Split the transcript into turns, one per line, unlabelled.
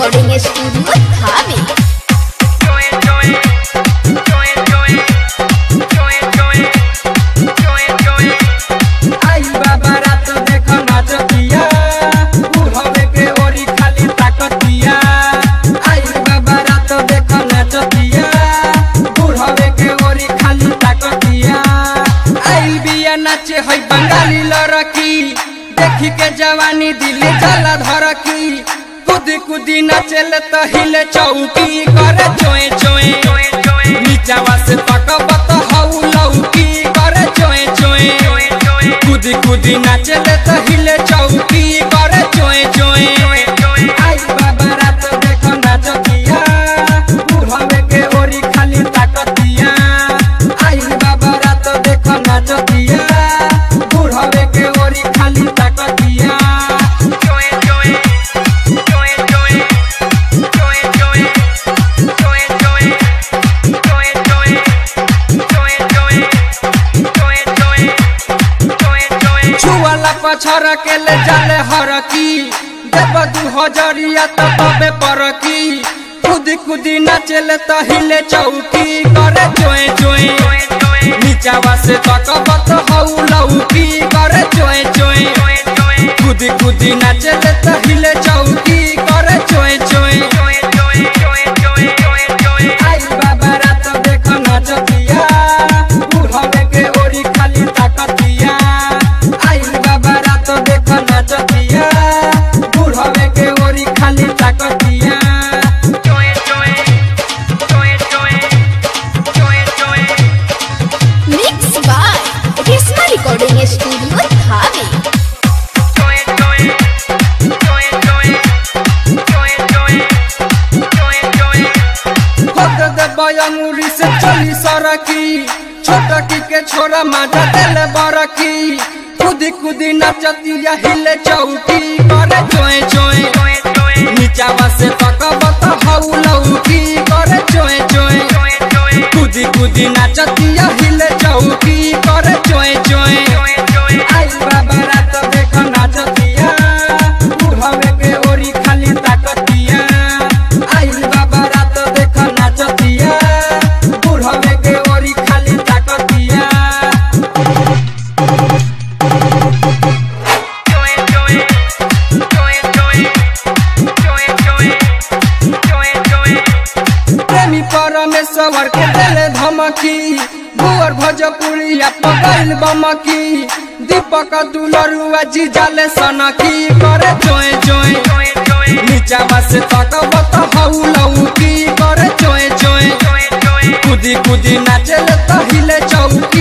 Recording studio Thawe.
नाचे है बंगाली लड़की देखी के जवानी दिल जला धरकी कुदी कुदी नाचेल तो हिले चौकी करे चोए चोए नीचावा से तकबत हऊ लौकी करे चोए चोए कुदी कुदी नाचेल तो हिले चौकी करे चोए चोए आई बाबा रात देखो नाचतिया बुढ़ावे के ओरी खाली ताकतिया आई बाबा रात देखो नाचतिया पछर के ले जाले हरकी देव 2000 तबे परकी खुदी खुदी नाचेले तो हिले चौकी करे चोए चोए नीचावा से तकबत हऊ लौकी करे चोए चोए खुदी खुदी नाचेले तो हिले चौकी करे चोए चोए आई बाबा रात देखो नाचतिया बुढ़ावे के ओरी खाली ताकतिया आई बाबा रात देखो नाचतिया बुढ़ावे के ओरी खाली ताकतिया
mix by Reshma recording studio Thawe.
बयमुरी से चली सरकी छोटकी के छोरा माजा दिल बरकी खुदी खुदी नाचतिया हिले चौकी करे चोए चोए नीचावा से तकबत हऊ लौकी करे चोए चोए खुदी खुदी नाचतिया हिले चौकी करे चोए चोए आई बाबा रात देखो नाचतिया बुढ़ावे के ओरी खाली ताकतिया आई बाबा रात देखो नाचतिया बुढ़ावे के ओरी खाली ताकतिया प्रेमी परमेश्वर के दिले धमकी भुवर भोजपुरिया पगल बमकी दीपक दुलरुआ जी जाले सनकी करे चोए चोए नीचावा से तकबत हऊ लौकी करे चोए चोए कुदी कुदी नाचेले तो हिले चौकी।